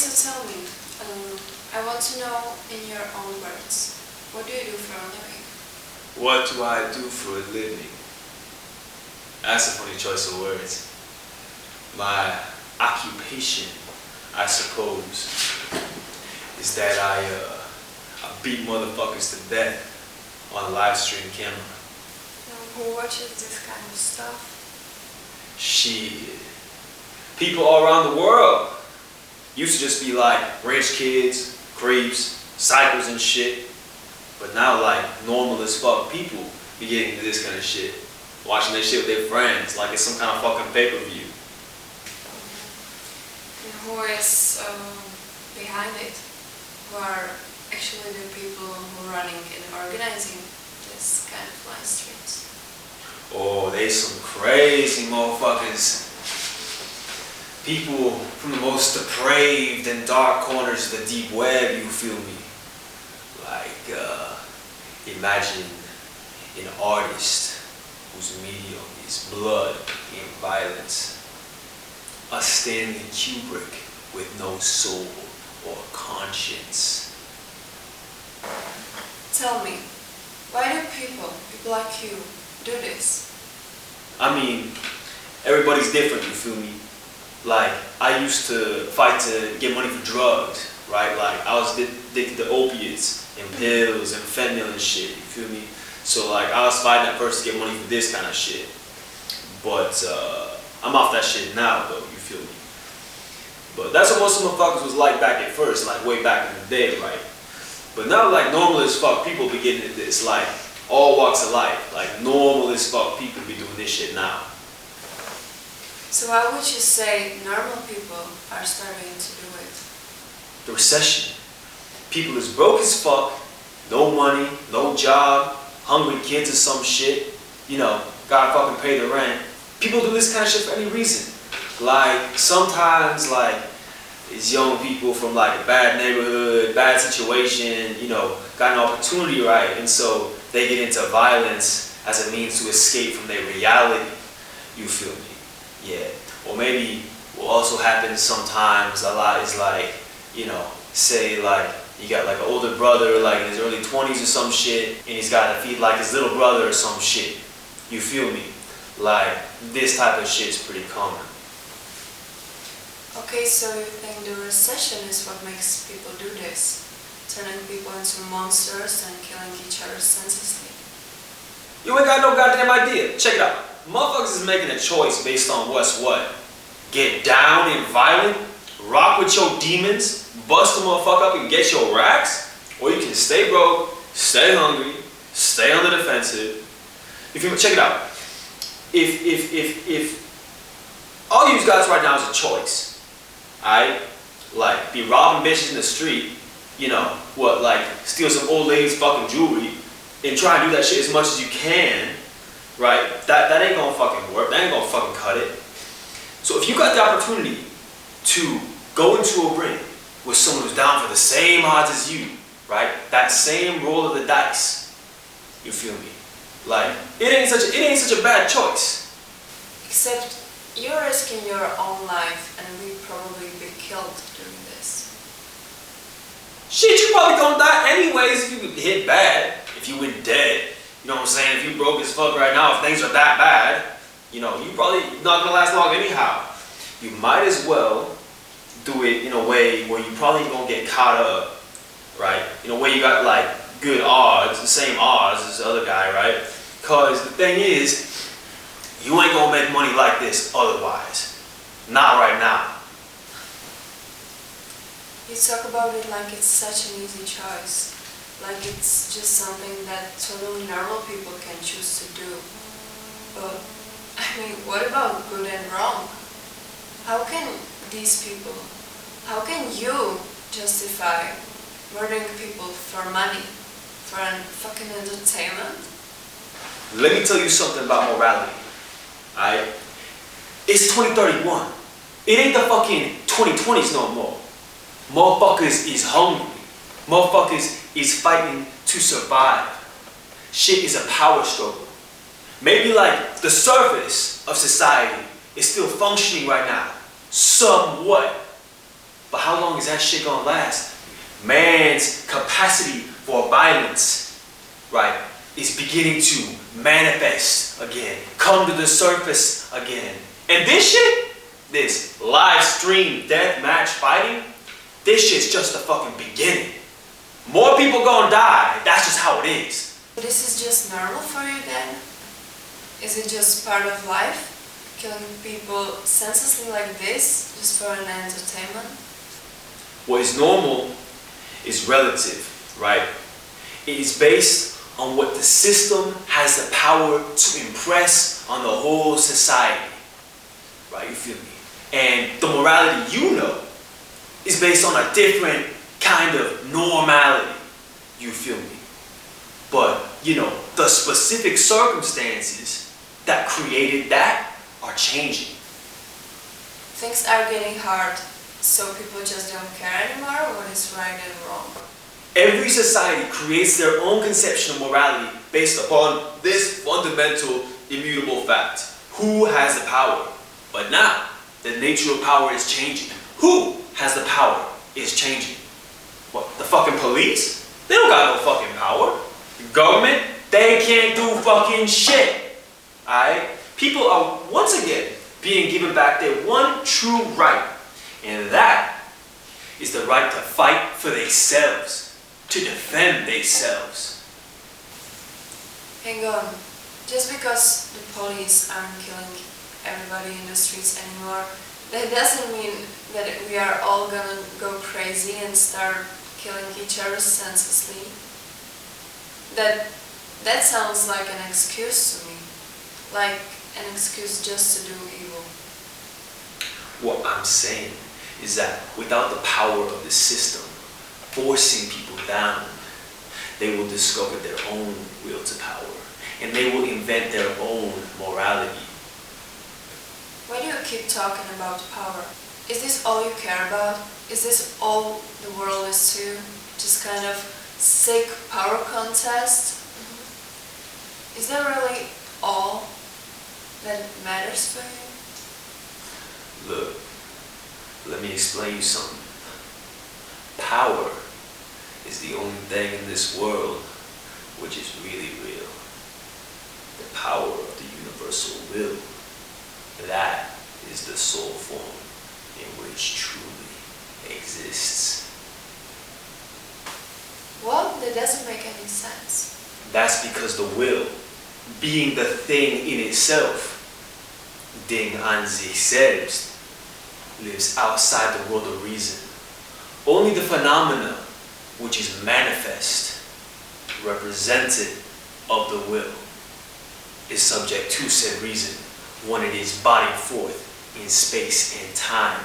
so tell me, I want to know in your own words, what do you do for a living? What do I do for a living? That's a funny choice of words. My occupation, I suppose, is that I beat motherfuckers to death on a live stream camera. Who watches this kind of stuff? Shit. People all around the world. Used to just be like rich kids, creeps, cycles and shit. But now like normal as fuck people be getting into this kind of shit. Watching that shit with their friends like it's some kind of fucking pay-per-view. And who is behind it? Who are actually the people who are running and organizing this kind of live streams? Oh, they some crazy motherfuckers. People from the most depraved and dark corners of the deep web, you feel me? Like, imagine an artist whose medium is blood and violence. A Stanley Kubrick with no soul or conscience. Tell me, why do people like you, do this? I mean, everybody's different, you feel me? Like, I used to fight to get money for drugs, right? Like, I was addicted to opiates and pills and fentanyl and shit, you feel me? So, like, I was fighting at first to get money for this kind of shit. But, I'm off that shit now, though, you feel me? But that's what most of the motherfuckers was like back at first, like, way back in the day, right? But now, like, normal as fuck people be getting into this, like, all walks of life. Like, normal as fuck people be doing this shit now. So why would you say normal people are starting to do it? The recession. People is broke as fuck, no money, no job, hungry kids or some shit. You know, gotta fucking pay the rent. People do this kind of shit for any reason. Like, sometimes, like, it's young people from, like, a bad neighborhood, bad situation, you know, got an opportunity, right? And so they get into violence as a means to escape from their reality. You feel me? Yeah. Or maybe what also happens sometimes a lot is like, you know, say like you got like an older brother like in his early 20s or some shit and he's got to feed like his little brother or some shit. You feel me? Like this type of shit's pretty common. Okay, so you think the recession is what makes people do this? Turning people into monsters and killing each other senselessly? You ain't got no goddamn idea. Check it out. Motherfuckers is making a choice based on what's what. Get down and violent, rock with your demons, bust a motherfucker up and get your racks, or you can stay broke, stay hungry, stay on the defensive. If you check it out. If all you guys right now is a choice, alright? Like be robbing bitches in the street, you know, what, like steal some old lady's fucking jewelry and try and do that shit as much as you can. Right? That ain't gonna fucking work. That ain't gonna fucking cut it. So if you got the opportunity to go into a ring with someone who's down for the same odds as you, right? That same roll of the dice, you feel me? Like it ain't such a bad choice. Except you're risking your own life and we'd probably be killed doing this. Shit, you probably gonna die anyways if you hit bad, if you went dead. You know what I'm saying? If you broke as fuck right now, if things are that bad, you know, you probably not gonna last long anyhow. You might as well do it in a way where you probably gonna get caught up, right? In a way you got like good odds, the same odds as the other guy, right? Cause the thing is, you ain't gonna make money like this otherwise. Not right now. You talk about it like it's such an easy choice. Like it's just something that totally normal people can choose to do. But, I mean, what about good and wrong? How can these people, how can you justify murdering people for money, for fucking entertainment? Let me tell you something about morality, alright? It's 2031. It ain't the fucking 2020s no more. Motherfuckers is hungry. Motherfuckers is fighting to survive. Shit is a power struggle. Maybe like the surface of society is still functioning right now, somewhat. But how long is that shit gonna last? Man's capacity for violence, right, is beginning to manifest again, come to the surface again. And this shit, this live stream deathmatch fighting, this shit's just the fucking beginning. More people gonna die, that's just how it is. This is just normal for you then? Is it just part of life? Killing people senselessly like this, just for an entertainment? What is normal is relative, right? It is based on what the system has the power to impress on the whole society, right? You feel me? And the morality you know is based on a different kind of normality, you feel me? But, you know, the specific circumstances that created that are changing. Things are getting hard, so people just don't care anymore what is right and wrong. Every society creates their own conception of morality based upon this fundamental, immutable fact. Who has the power? But now, the nature of power is changing. Who has the power is changing. What, the fucking police? They don't got no fucking power. The government? They can't do fucking shit. Alright? People are once again being given back their one true right. And that is the right to fight for themselves, to defend themselves. Hang on. Just because the police aren't killing everybody in the streets anymore, that doesn't mean that we are all gonna go crazy and start killing each other senselessly. That sounds like an excuse to me. Like an excuse just to do evil. What I'm saying is that without the power of the system forcing people down, they will discover their own will to power, and they will invent their own morality. Why do you keep talking about power? Is this all you care about? Is this all the world is to? Just kind of sick power contest? Is that really all that matters for you? Look, let me explain you something. Power is the only thing in this world which is really real. The power of the universal will. That is the sole form in which truly exists. Well, that doesn't make any sense. That's because the will, being the thing in itself, Ding an sich selbst, lives outside the world of reason. Only the phenomena which is manifest, represented of the will, is subject to said reason when it is bodied forth in space and time.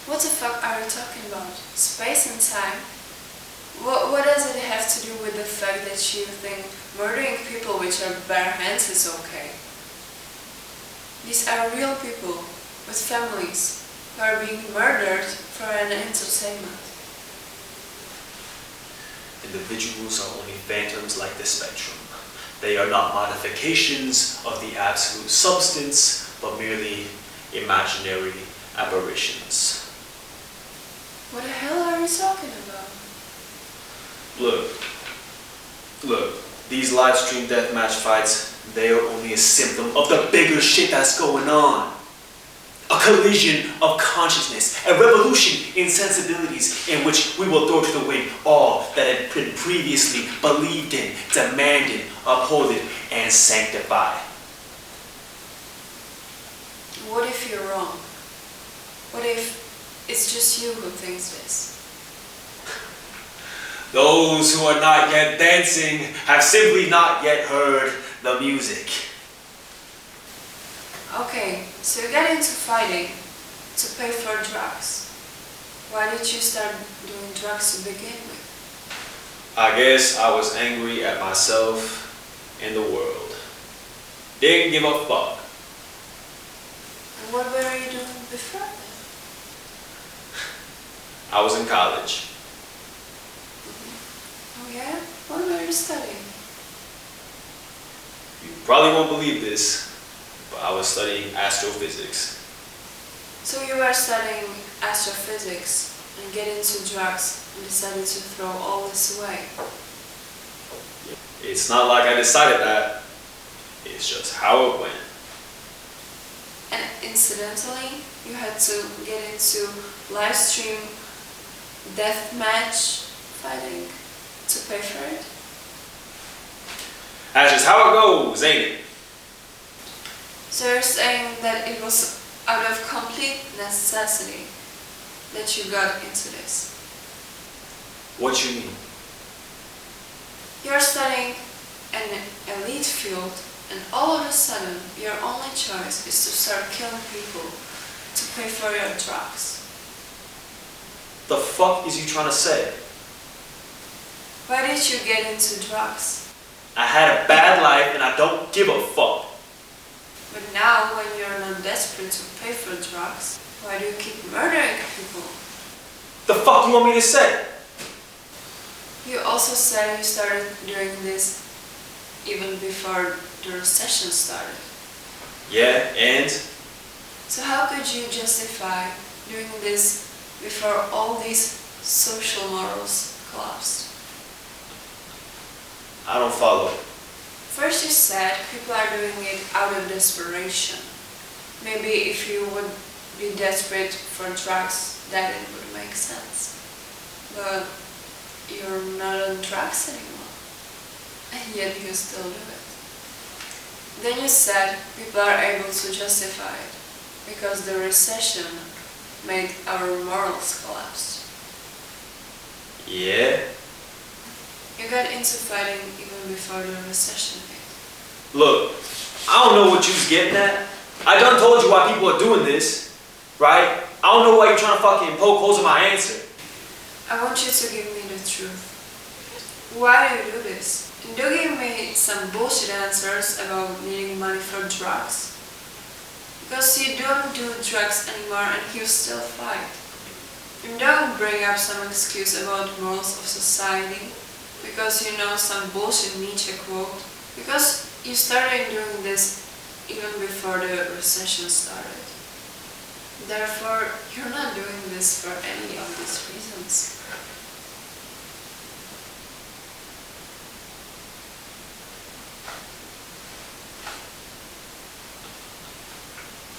What the fuck are you talking about? Space and time? What does it have to do with the fact that you think murdering people with your bare hands is okay? These are real people with families who are being murdered for an entertainment. Individuals are only phantoms like the spectrum. They are not modifications of the absolute substance, but merely imaginary aberrations. What the hell are you talking about? Look, these live stream deathmatch fights, they are only a symptom of the bigger shit that's going on. A collision of consciousness, a revolution in sensibilities in which we will throw to the wind all that had been previously believed in, demanded, upholded, and sanctified. What if you're wrong? What if it's just you who thinks this? Those who are not yet dancing have simply not yet heard the music. Okay, so you got into fighting to pay for drugs. Why did you start doing drugs to begin with? I guess I was angry at myself and the world. Didn't give a fuck. And what were you doing before then? I was in college. Oh yeah? What were you studying? You probably won't believe this, but I was studying astrophysics. So you were studying astrophysics and get into drugs and decided to throw all this away. It's not like I decided that. It's just how it went. And incidentally, you had to get into live stream deathmatch fighting to pay for it. That's just how it goes, ain't it? So you're saying that it was out of complete necessity that you got into this. What you mean? You're studying an elite field and all of a sudden your only choice is to start killing people to pay for your drugs. The fuck is you trying to say? Why did you get into drugs? I had a bad life and I don't give a fuck. But now when you're not desperate to pay for drugs, why do you keep murdering people? The fuck you want me to say? You also said you started doing this even before the recession started. Yeah, and? So how could you justify doing this before all these social morals collapsed? I don't follow. First you said people are doing it out of desperation. Maybe if you would be desperate for drugs, that it would make sense. But you're not on drugs anymore. And yet you still do it. Then you said people are able to justify it because the recession made our morals collapse. Yeah? You got into fighting even before the recession hit. Look, I don't know what you was getting at. I done told you why people are doing this, right? I don't know why you're trying to fucking poke holes in my answer. I want you to give me the truth. Why do you do this? And don't give me some bullshit answers about needing money for drugs. Because you don't do drugs anymore and you still fight. And don't bring up some excuse about morals of society because you know some bullshit Nietzsche quote. Because you started doing this even before the recession started. Therefore, you're not doing this for any of these reasons.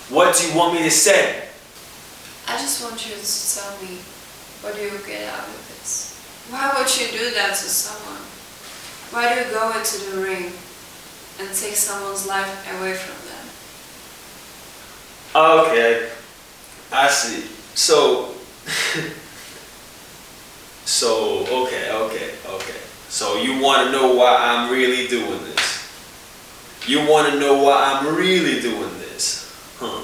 What do you want me to say? I just want you to tell me, what do you get out of this? Why would you do that to someone? Why do you go into the ring and take someone's life away from them? Okay, I see. So, okay. So you want to know why I'm really doing this? You want to know why I'm really doing this? Huh.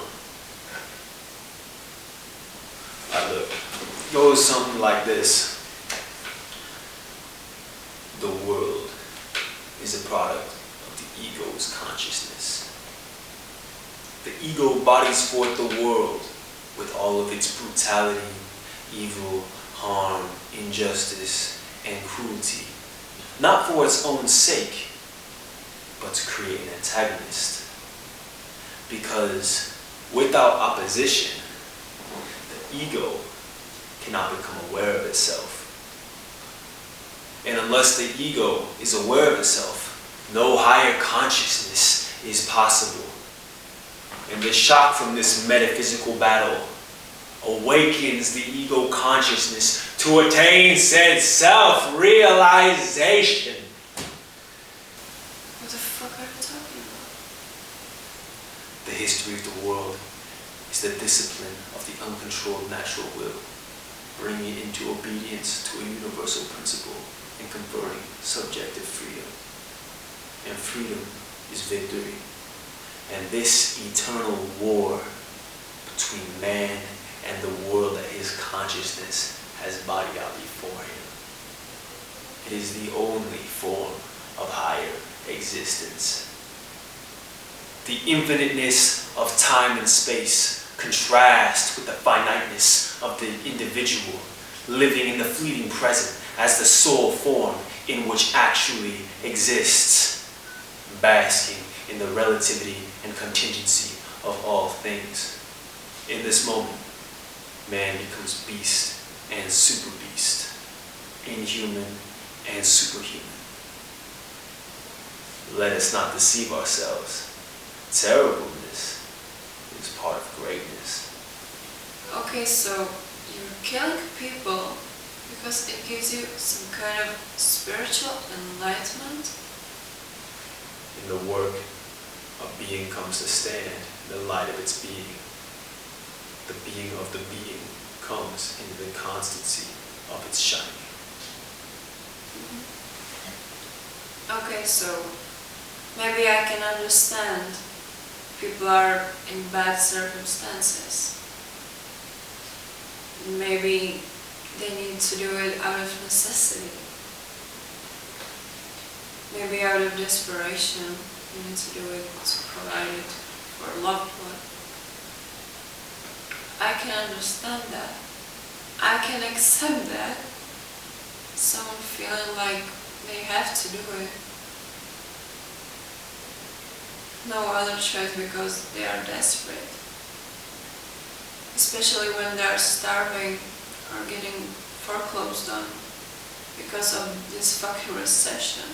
Look, it goes something like this. The world is a product of the ego's consciousness. The ego bodies forth the world with all of its brutality, evil, harm, injustice, and cruelty. Not for its own sake, but to create an antagonist. Because without opposition, the ego cannot become aware of itself. And unless the ego is aware of itself, no higher consciousness is possible. And the shock from this metaphysical battle awakens the ego consciousness to attain said self-realization. What the fuck are you talking about? The history of the world is the discipline of the uncontrolled natural will, bringing it into obedience to a universal principle and conferring subjective freedom. And freedom is victory. And this eternal war between man and the world that his consciousness has bodied out before him. It is the only form of higher existence. The infiniteness of time and space contrasts with the finiteness of the individual, living in the fleeting present as the sole form in which actually exists, basking in the relativity and contingency of all things. In this moment, man becomes beast and super beast, inhuman and superhuman. Let us not deceive ourselves. Terribleness is part of greatness. Okay, so you're killing people because it gives you some kind of spiritual enlightenment? In the work, a being comes to stand in the light of its being. The being of the being comes into the constancy of its shining. Okay, so maybe I can understand people are in bad circumstances. Maybe they need to do it out of necessity. Maybe out of desperation, you need to do it to provide it for a loved one. I can understand that. I can accept that. Someone feeling like they have to do it. No other choice because they are desperate. Especially when they are starving or getting foreclosed on because of this fucking recession.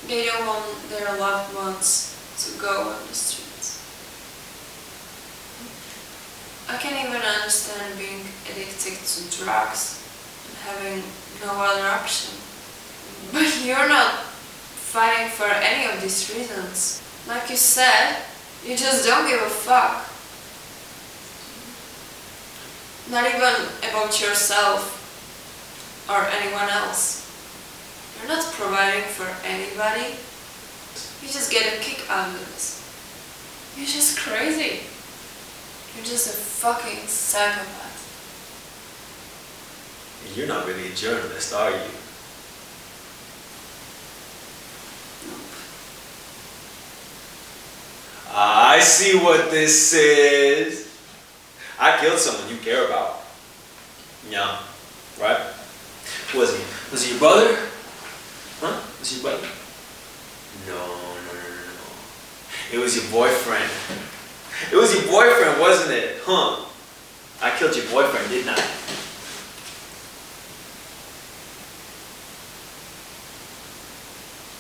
They don't want their loved ones to go on the streets. I can even understand being addicted to drugs and having no other option. But you're not fighting for any of these reasons. Like you said, you just don't give a fuck. Not even about yourself or anyone else. You're not providing for anybody. You just get a kick out of this. You're just crazy. You're just a fucking psychopath. You're not really a journalist, are you? I see what this is. I killed someone you care about. Yeah, right? Was he your brother? Huh? Was he your brother? No. It was your boyfriend. It was your boyfriend, wasn't it? Huh? I killed your boyfriend, didn't I?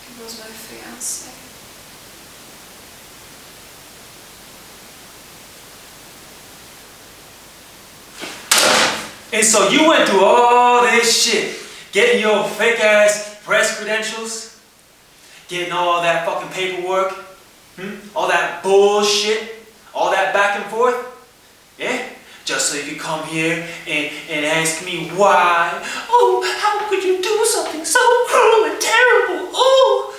It was my fiance. And so you went through all this shit, getting your fake ass press credentials, getting all that fucking paperwork, all that bullshit, all that back and forth, yeah? Just so you could come here and ask me why. Oh, how could you do something so cruel and terrible? Oh!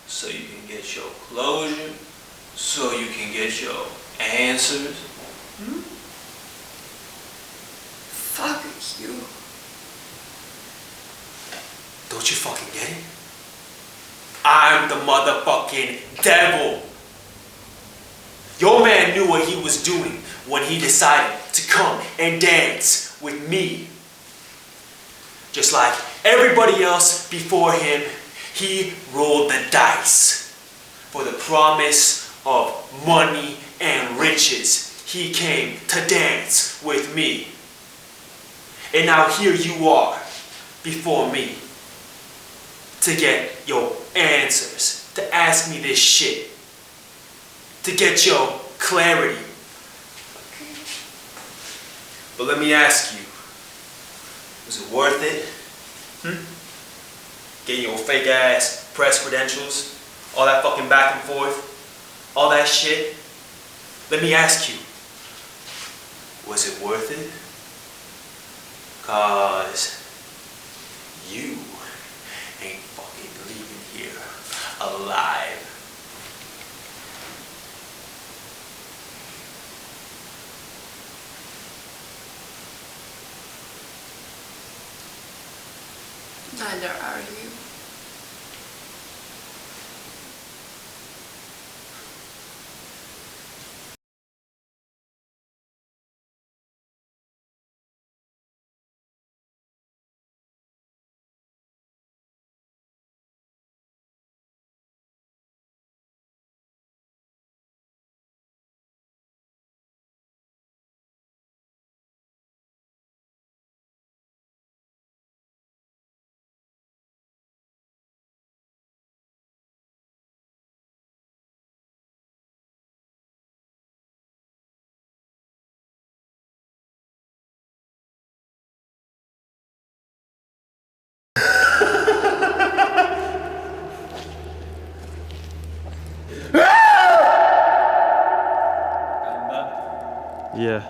So you can get your closure, so you can get your answers. Fuck you. Don't you fucking get it? I'm the motherfucking devil. Your man knew what he was doing when he decided to come and dance with me. Just like everybody else before him, he rolled the dice for the promise of money and riches. He came to dance with me. And now here you are before me to get your answers, to ask me this shit, to get your clarity. But let me ask you, was it worth it? Getting your fake ass press credentials, all that fucking back and forth, all that shit? Let me ask you, was it worth it? 'Cause you ain't fucking leaving here alive. Neither are you. Yeah.